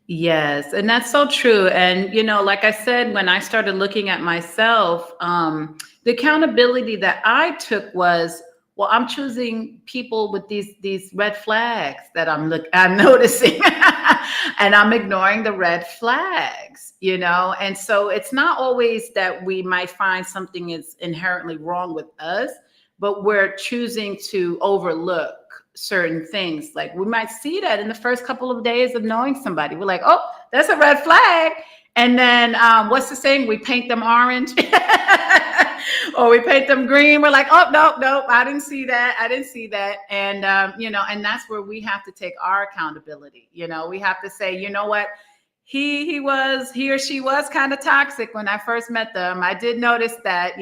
L: Yes, and that's so true. And, like I said, when I started looking at myself, the accountability that I took was, well, I'm choosing people with these red flags that I'm noticing, and I'm ignoring the red flags, And so it's not always that we might find something is inherently wrong with us, but we're choosing to overlook certain things. Like we might see that in the first couple of days of knowing somebody. We're like, oh, that's a red flag. And then what's the saying? We paint them orange or we paint them green. We're like, oh, no, I didn't see that. And, and that's where we have to take our accountability. We have to say, you know what? He or she was kind of toxic when I first met them. I did notice that,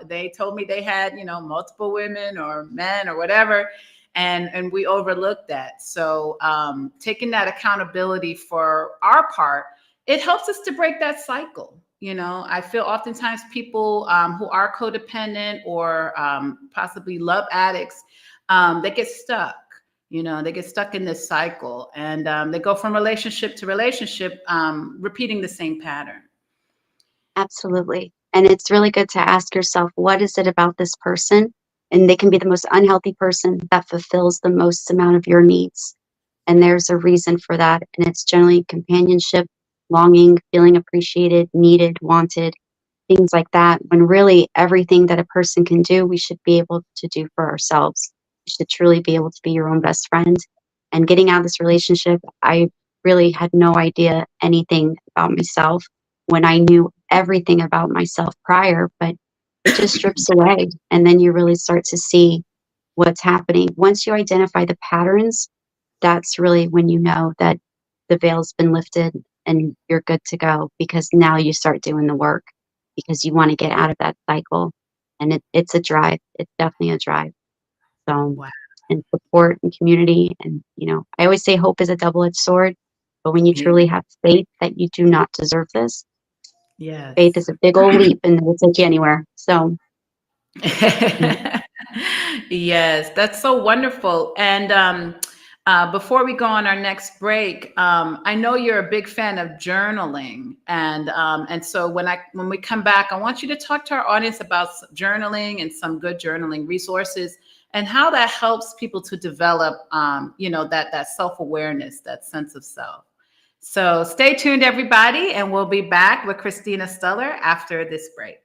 L: they told me they had, multiple women or men or whatever. And we overlooked that. So taking that accountability for our part, it helps us to break that cycle. I feel oftentimes people who are codependent or possibly love addicts, they get stuck. They get stuck in this cycle, and they go from relationship to relationship, repeating the same pattern.
M: Absolutely. And it's really good to ask yourself, what is it about this person? And they can be the most unhealthy person that fulfills the most amount of your needs. And there's a reason for that. And it's generally companionship, longing, feeling appreciated, needed, wanted, things like that. When really everything that a person can do, we should be able to do for ourselves. You should truly be able to be your own best friend. And getting out of this relationship, I really had no idea anything about myself when I knew everything about myself prior, but it just strips away. And then you really start to see what's happening. Once you identify the patterns, that's really when you know that the veil's been lifted and you're good to go, because now you start doing the work because you want to get out of that cycle. And it's a drive. It's definitely a drive. So, and support and community. And, I always say hope is a double-edged sword, but when you truly have faith that you do not deserve this, faith is a big old leap and it will take you anywhere. So
L: yes, that's so wonderful. And before we go on our next break, I know you're a big fan of journaling, and so when we come back, I want you to talk to our audience about journaling and some good journaling resources and how that helps people to develop, that self-awareness, that sense of self. So stay tuned, everybody, and we'll be back with Christina Stuller after this break.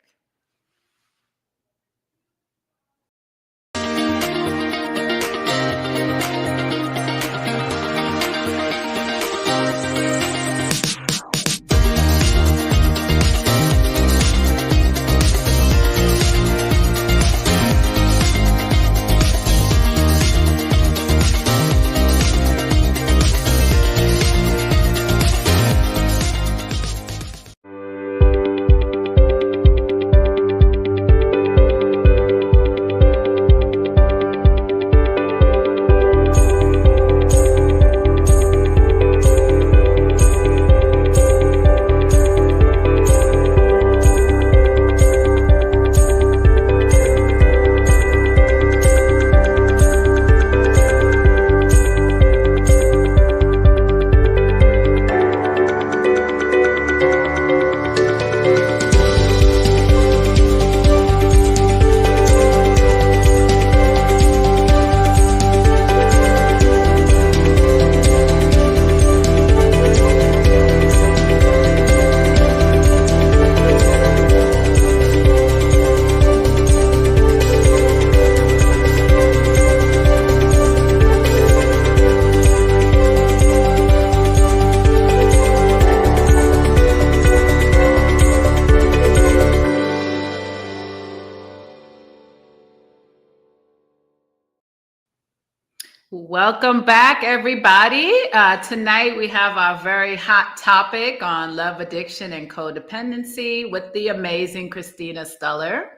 L: Welcome back, everybody. Tonight we have our very hot topic on love addiction and codependency with the amazing Christina Stuller.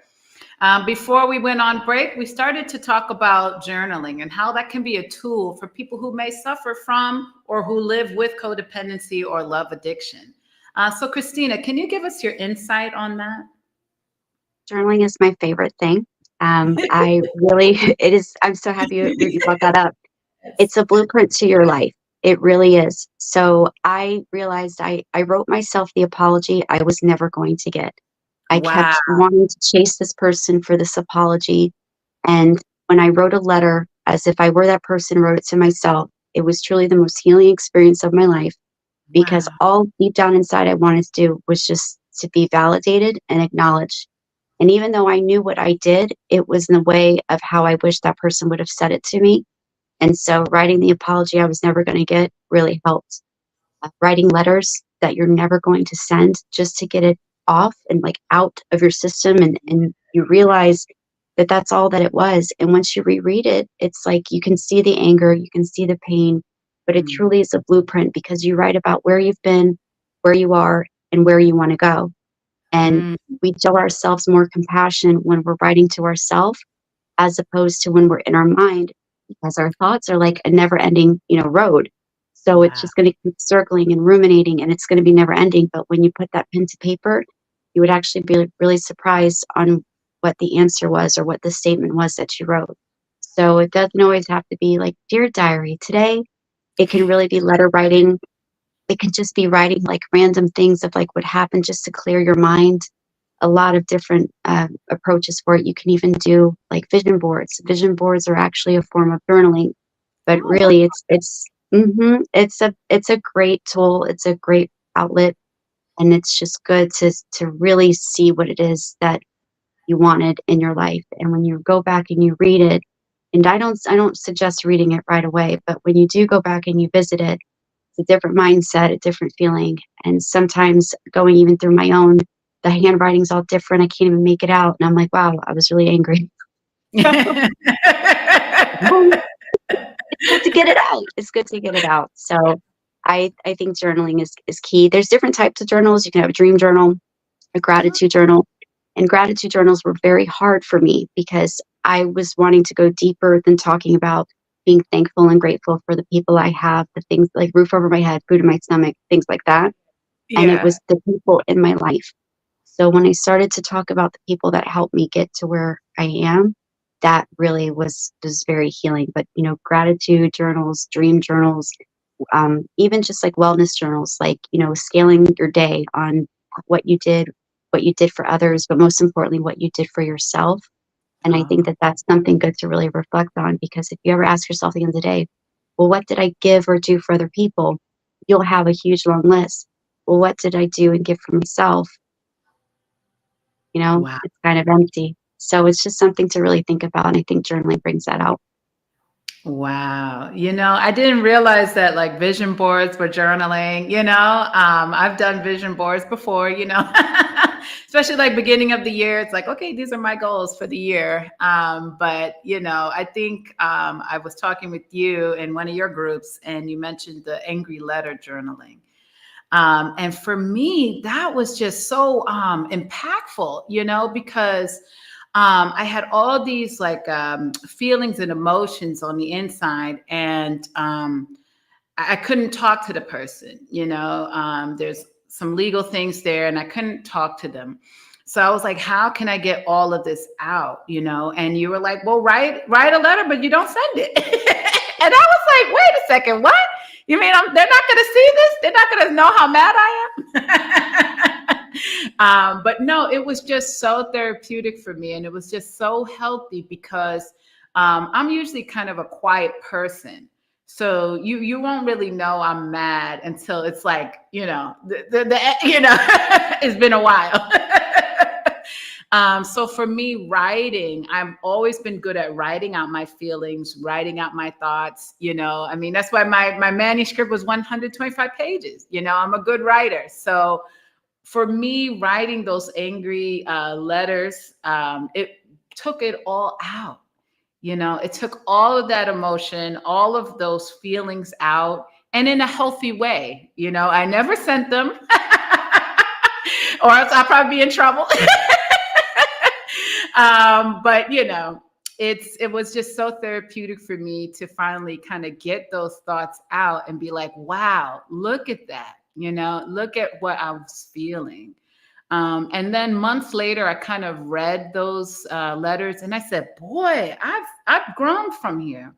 L: Before we went on break, we started to talk about journaling and how that can be a tool for people who may suffer from or who live with codependency or love addiction. So Christina, can you give us your insight on that?
M: Journaling is my favorite thing. I'm so happy you brought that up. It's a blueprint to your life. It really is. So I realized I wrote myself the apology I was never going to get. I kept wanting to chase this person for this apology. And when I wrote a letter, as if I were that person, wrote it to myself, it was truly the most healing experience of my life, because all deep down inside I wanted to do was just to be validated and acknowledged. And even though I knew what I did, it was in the way of how I wish that person would have said it to me. And so writing the apology I was never going to get really helped. Writing letters that you're never going to send, just to get it off and like out of your system. And you realize that that's all that it was. And once you reread it, it's like you can see the anger, you can see the pain, but it truly is a blueprint, because you write about where you've been, where you are, and where you want to go. And we show ourselves more compassion when we're writing to ourselves, as opposed to when we're in our mind, because our thoughts are like a never ending, road. So it's just going to keep circling and ruminating, and it's going to be never ending. But when you put that pen to paper, you would actually be really surprised on what the answer was or what the statement was that you wrote. So it doesn't always have to be like, dear diary, today. It can really be letter writing. It can just be writing like random things of like what happened, just to clear your mind. A lot of different approaches for it. You can even do like vision boards. Vision boards are actually a form of journaling, but really it's a great tool. It's a great outlet, and it's just good to really see what it is that you wanted in your life. And when you go back and you read it, and I don't suggest reading it right away, but when you do go back and you visit it, it's a different mindset, a different feeling. And sometimes going even through my own, the handwriting's all different. I can't even make it out. And I'm like, wow, I was really angry. It's good to get it out. It's good to get it out. So I think journaling is key. There's different types of journals. You can have a dream journal, a gratitude journal. And gratitude journals were very hard for me, because I was wanting to go deeper than talking about being thankful and grateful for the people I have, the things like roof over my head, food in my stomach, things like that. And it was the people in my life. So when I started to talk about the people that helped me get to where I am, that really was very healing. But, gratitude journals, dream journals, even just like wellness journals, like, scaling your day on what you did for others, but most importantly, what you did for yourself. And I think that that's something good to really reflect on, because if you ever ask yourself at the end of the day, well, what did I give or do for other people? You'll have a huge long list. Well, what did I do and give for myself? It's kind of empty. So it's just something to really think about. And I think journaling brings that out.
L: Wow. I didn't realize that like vision boards were journaling, I've done vision boards before, especially like beginning of the year. It's like, okay, these are my goals for the year. But I think I was talking with you in one of your groups, and you mentioned the angry letter journaling. And for me, that was just so impactful, because I had all these like feelings and emotions on the inside, and I couldn't talk to the person. There's some legal things there, and I couldn't talk to them. So I was like, how can I get all of this out? And you were like, well, write a letter, but you don't send it. And I was like, wait a second, what? You mean they're not going to see this? They're not going to know how mad I am? But no, it was just so therapeutic for me. And it was just so healthy, because I'm usually kind of a quiet person. So you won't really know I'm mad until it's like, it's been a while. So for me, writing, I've always been good at writing out my feelings, writing out my thoughts, that's why my manuscript was 125 pages. I'm a good writer. So for me, writing those angry letters, it took it all out. You know, it took all of that emotion, all of those feelings out, and in a healthy way. You know, I never sent them, or else I'd probably be in trouble. But you know, it was just so therapeutic for me to finally kind of get those thoughts out and be like, wow, look at that. You know, look at what I was feeling. And then months later, I kind of read those letters, and I said, boy, I've grown from here.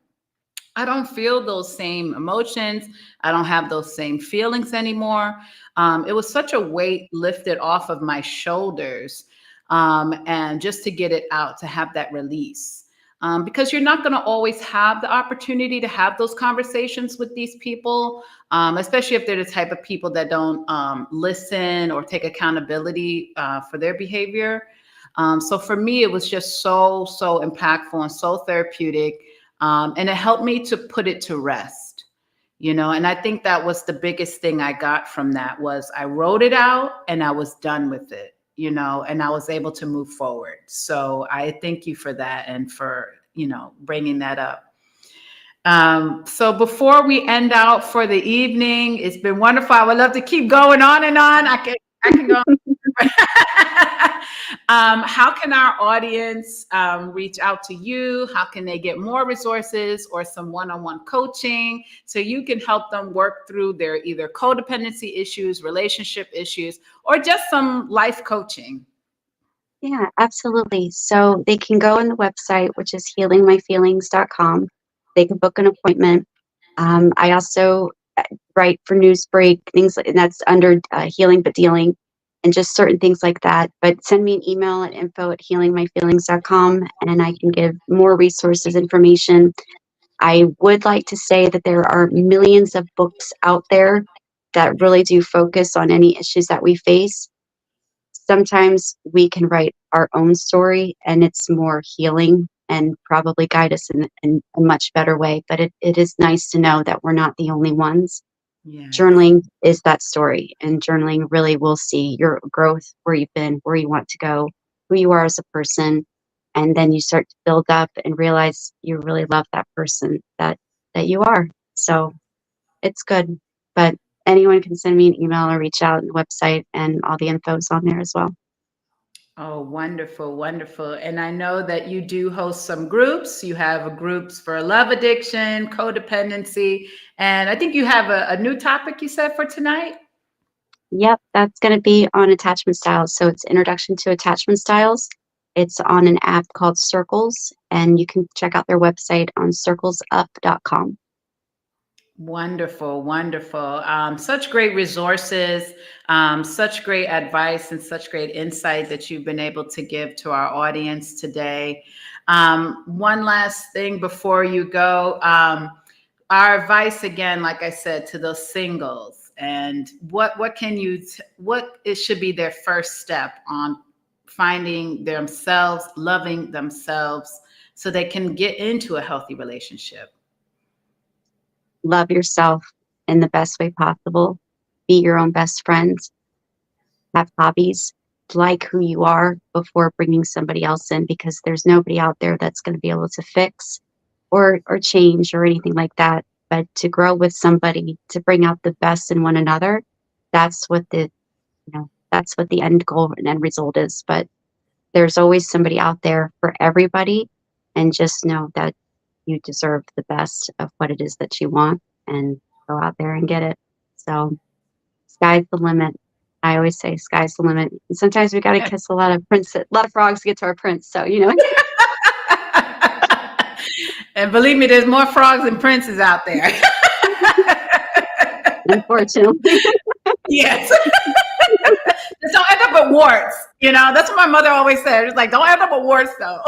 L: I don't feel those same emotions. I don't have those same feelings anymore. It was such a weight lifted off of my shoulders, and just to get it out, to have that release. Because you're not going to always have the opportunity to have those conversations with these people, especially if they're the type of people that don't listen or take accountability for their behavior. So for me, it was just so impactful and so therapeutic. And it helped me to put it to rest, you know, and I think that was the biggest thing I got from that was I wrote it out and I was done with it, you know, and I was able to move forward. So I thank you for that and for, you know, bringing that up. So before we end out for the evening, it's been wonderful. I would love to keep going on and on. I can go. How can our audience reach out to you? How can they get more resources or some one-on-one coaching so you can help them work through their either codependency issues, relationship issues, or just some life coaching?
M: Yeah, absolutely. So they can go on the website, which is healingmyfeelings.com. They can book an appointment. I also write for Newsbreak, things like, and that's under Healing But Dealing, and just certain things like that. But send me an email at info@healingmyfeelings.com, and I can give more resources, information. I would like to say that there are millions of books out there that really do focus on any issues that we face. Sometimes we can write our own story, and it's more healing and probably guide us in a much better way. But it is nice to know that we're not the only ones.
L: Yeah.
M: Journaling is that story, and journaling really will see your growth, where you've been, where you want to go, who you are as a person, and then you start to build up and realize you really love that person that you are. So it's good. But anyone can send me an email or reach out on the website, and all the info is on there as well.
L: Oh, wonderful, wonderful. And I know that you do host some groups. You have groups for love addiction, codependency, and I think you have a new topic you said for tonight.
M: Yep, that's going to be on attachment styles. So it's Introduction to Attachment Styles. It's on an app called Circles, and you can check out their website on circlesup.com.
L: Wonderful, wonderful. Such great resources, such great advice, and such great insight that you've been able to give to our audience today. One last thing before you go, our advice again, like I said, to those singles, and what it should be their first step on finding themselves, loving themselves, so they can get into a healthy relationship.
M: Love yourself in the best way possible. Be your own best friend. Have hobbies. Like who you are before bringing somebody else in, because there's nobody out there that's going to be able to fix or change or anything like that. But to grow with somebody, to bring out the best in one another, that's what the end goal and end result is. But there's always somebody out there for everybody, and just know that you deserve the best of what it is that you want, and go out there and get it. So sky's the limit. I always say sky's the limit. And sometimes we got to kiss a lot of frogs to get to our prince. So, you know.
L: And believe me, there's more frogs than princes out there.
M: Unfortunately.
L: Yes. Just don't end up with warts. You know, that's what my mother always said. It's like, don't end up with warts though.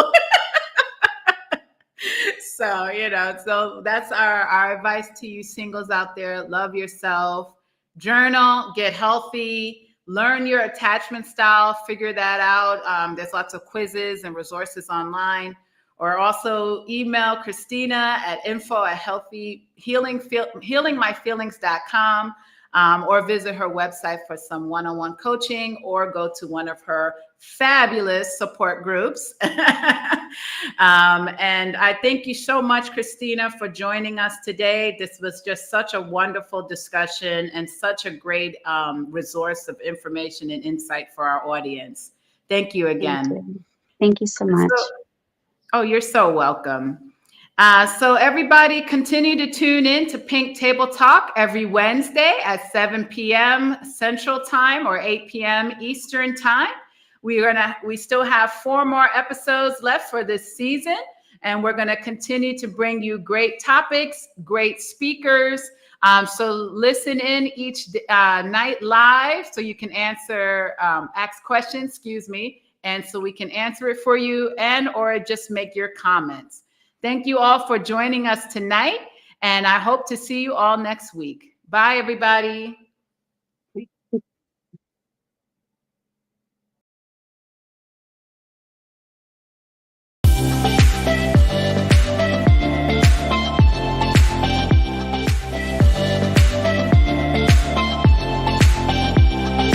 L: So, you know, so that's our advice to you singles out there. Love yourself, journal, get healthy, learn your attachment style, figure that out. There's lots of quizzes and resources online, or also email Christina at info@healingmyfeelings.com. or visit her website for some one-on-one coaching, or go to one of her fabulous support groups. And I thank you so much, Christina, for joining us today. This was just such a wonderful discussion and such a great resource of information and insight for our audience. Thank you again.
M: Thank you so much.
L: Oh, you're so welcome. So everybody continue to tune in to Pink Table Talk every Wednesday at 7 p.m. Central Time or 8 p.m. Eastern Time. We still have 4 more episodes left for this season, and we're going to continue to bring you great topics, great speakers. So listen in each night live so you can ask questions, and so we can answer it for you or just make your comments. Thank you all for joining us tonight, and I hope to see you all next week. Bye, everybody.